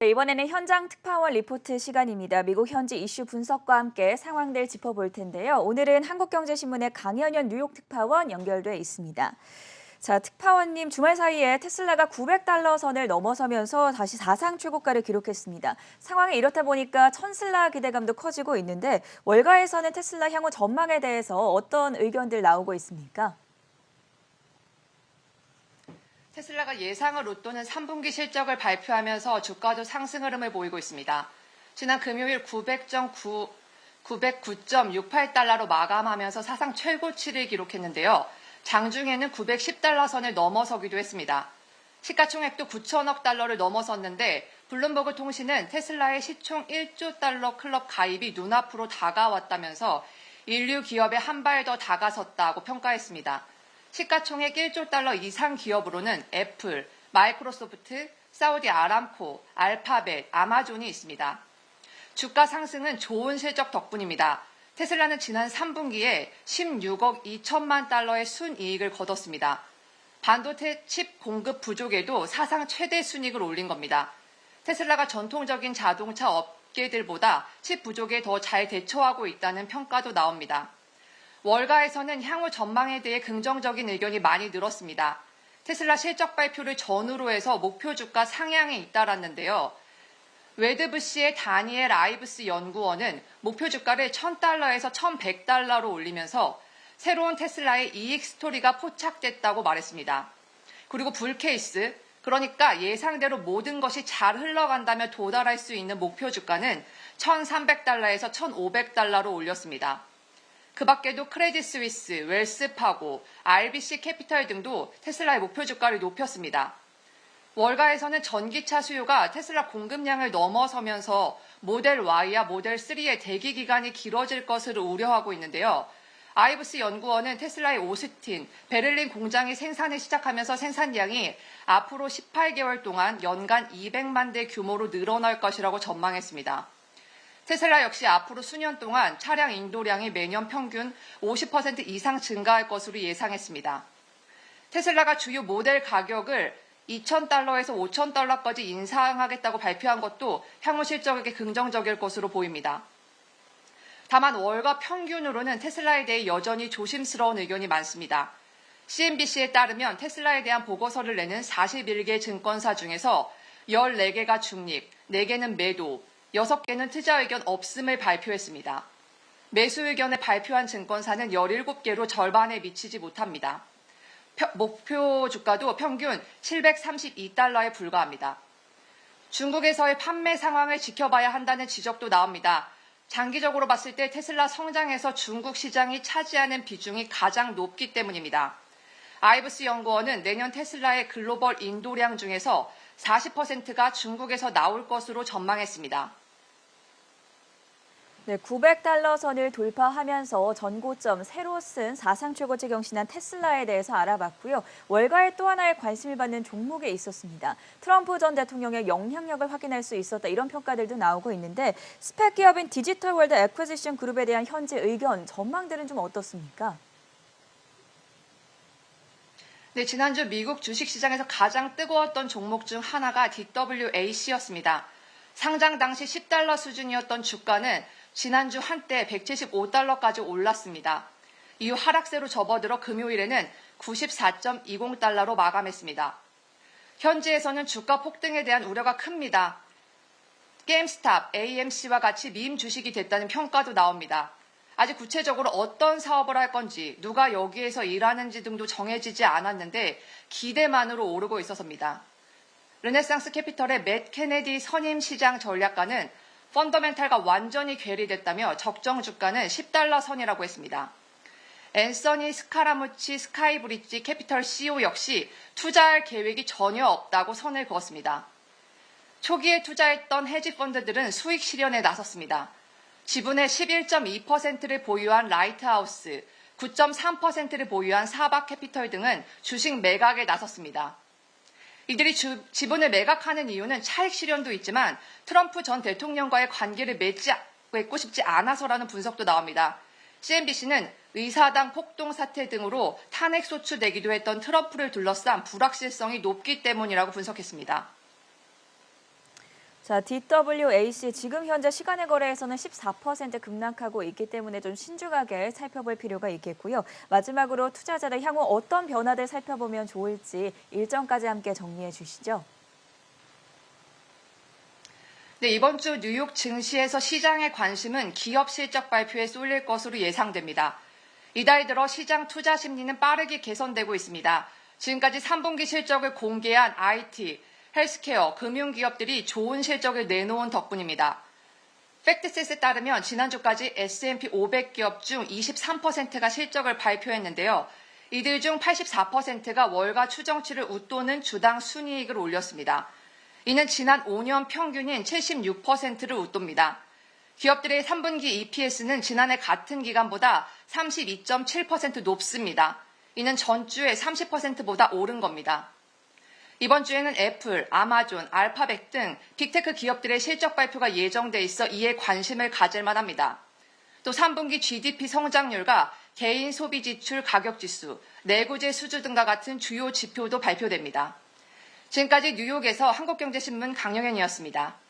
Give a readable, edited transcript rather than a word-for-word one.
네, 이번에는 현장 특파원 리포트 시간입니다. 미국 현지 이슈 분석과 함께 상황들 짚어볼 텐데요. 오늘은 한국경제신문의 강현현 뉴욕 특파원 연결돼 있습니다. 자, 특파원님, 주말 사이에 테슬라가 $900 선을 넘어서면서 다시 사상 최고가를 기록했습니다. 상황이 이렇다 보니까 천슬라 기대감도 커지고 있는데 월가에서는 테슬라 향후 전망에 대해서 어떤 의견들 나오고 있습니까? 테슬라가 예상을 웃도는 3분기 실적을 발표하면서 주가도 상승 흐름을 보이고 있습니다. 지난 금요일 909.68달러로 마감하면서 사상 최고치를 기록했는데요. 장중에는 $910 선을 넘어서기도 했습니다. 시가총액도 9천억 달러를 넘어섰는데 블룸버그 통신은 테슬라의 시총 1조 달러 클럽 가입이 눈앞으로 다가왔다면서 인류 기업에 한 발 더 다가섰다고 평가했습니다. 시가총액 1조 달러 이상 기업으로는 애플, 마이크로소프트, 사우디 아람코, 알파벳, 아마존이 있습니다. 주가 상승은 좋은 실적 덕분입니다. 테슬라는 지난 3분기에 16억 2천만 달러의 순이익을 거뒀습니다. 반도체 칩 공급 부족에도 사상 최대 순이익을 올린 겁니다. 테슬라가 전통적인 자동차 업계들보다 칩 부족에 더 잘 대처하고 있다는 평가도 나옵니다. 월가에서는 향후 전망에 대해 긍정적인 의견이 많이 늘었습니다. 테슬라 실적 발표를 전후로 해서 목표 주가 상향에 잇따랐는데요. 웨드부시의 다니엘 아이브스 연구원은 목표 주가를 $1,000에서 $1,100로 올리면서 새로운 테슬라의 이익 스토리가 포착됐다고 말했습니다. 그리고 불케이스, 그러니까 예상대로 모든 것이 잘 흘러간다며 도달할 수 있는 목표 주가는 $1,300에서 $1,500로 올렸습니다. 그 밖에도 크레딧 스위스, 웰스파고, RBC 캐피탈 등도 테슬라의 목표 주가를 높였습니다. 월가에서는 전기차 수요가 테슬라 공급량을 넘어서면서 모델 Y와 모델 3의 대기 기간이 길어질 것을 우려하고 있는데요. 아이브스 연구원은 테슬라의 오스틴, 베를린 공장이 생산을 시작하면서 생산량이 앞으로 18개월 동안 연간 200만 대 규모로 늘어날 것이라고 전망했습니다. 테슬라 역시 앞으로 수년 동안 차량 인도량이 매년 평균 50% 이상 증가할 것으로 예상했습니다. 테슬라가 주요 모델 가격을 $2,000에서 $5,000까지 인상하겠다고 발표한 것도 향후 실적에게 긍정적일 것으로 보입니다. 다만 월가 평균으로는 테슬라에 대해 여전히 조심스러운 의견이 많습니다. CNBC에 따르면 테슬라에 대한 보고서를 내는 41개 증권사 중에서 14개가 중립, 4개는 매도, 6개는 투자 의견 없음을 발표했습니다. 매수 의견을 발표한 증권사는 17개로 절반에 미치지 못합니다. 목표 주가도 평균 $732에 불과합니다. 중국에서의 판매 상황을 지켜봐야 한다는 지적도 나옵니다. 장기적으로 봤을 때 테슬라 성장에서 중국 시장이 차지하는 비중이 가장 높기 때문입니다. 아이브스 연구원은 내년 테슬라의 글로벌 인도량 중에서 40%가 중국에서 나올 것으로 전망했습니다. 네, $900 선을 돌파하면서 전고점 새로 쓴 사상 최고치 경신한 테슬라에 대해서 알아봤고요. 월가에 또 하나의 관심을 받는 종목에 있었습니다. 트럼프 전 대통령의 영향력을 확인할 수 있었다, 이런 평가들도 나오고 있는데 스펙 기업인 디지털 월드 애퀴지션 그룹에 대한 현재 의견, 전망들은 좀 어떻습니까? 네, 지난주 미국 주식시장에서 가장 뜨거웠던 종목 중 하나가 DWAC였습니다. 상장 당시 $10 수준이었던 주가는 지난주 한때 $175까지 올랐습니다. 이후 하락세로 접어들어 금요일에는 $94.20로 마감했습니다. 현지에서는 주가 폭등에 대한 우려가 큽니다. 게임스탑, AMC와 같이 밈 주식이 됐다는 평가도 나옵니다. 아직 구체적으로 어떤 사업을 할 건지, 누가 여기에서 일하는지 등도 정해지지 않았는데 기대만으로 오르고 있어서입니다. 르네상스 캐피털의 맷 케네디 선임 시장 전략가는 펀더멘탈과 완전히 괴리됐다며 적정 주가는 $10 선이라고 했습니다. 앤서니 스카라무치 스카이브리지 캐피털 CEO 역시 투자할 계획이 전혀 없다고 선을 그었습니다. 초기에 투자했던 헤지펀드들은 수익 실현에 나섰습니다. 지분의 11.2%를 보유한 라이트하우스, 9.3%를 보유한 사박 캐피털 등은 주식 매각에 나섰습니다. 이들이 지분을 매각하는 이유는 차익 실현도 있지만 트럼프 전 대통령과의 관계를 맺고 싶지 않아서라는 분석도 나옵니다. CNBC는 의사당 폭동 사태 등으로 탄핵 소추되기도 했던 트럼프를 둘러싼 불확실성이 높기 때문이라고 분석했습니다. 자, DWAC 지금 현재 시간의 거래에서는 14% 급락하고 있기 때문에 좀 신중하게 살펴볼 필요가 있겠고요. 마지막으로 투자자들 향후 어떤 변화들 살펴보면 좋을지 일정까지 함께 정리해 주시죠. 네, 이번 주 뉴욕 증시에서 시장의 관심은 기업 실적 발표에 쏠릴 것으로 예상됩니다. 이달 들어 시장 투자 심리는 빠르게 개선되고 있습니다. 지금까지 3분기 실적을 공개한 IT, 헬스케어, 금융기업들이 좋은 실적을 내놓은 덕분입니다. 팩트셋에 따르면 지난주까지 S&P 500기업 중 23%가 실적을 발표했는데요. 이들 중 84%가 월가 추정치를 웃도는 주당 순이익을 올렸습니다. 이는 지난 5년 평균인 76%를 웃돕니다. 기업들의 3분기 EPS는 지난해 같은 기간보다 32.7% 높습니다. 이는 전주에 30%보다 오른 겁니다. 이번 주에는 애플, 아마존, 알파벳 등 빅테크 기업들의 실적 발표가 예정돼 있어 이에 관심을 가질 만합니다. 또 3분기 GDP 성장률과 개인 소비 지출 가격 지수, 내구재 수주 등과 같은 주요 지표도 발표됩니다. 지금까지 뉴욕에서 한국경제신문 강영현이었습니다.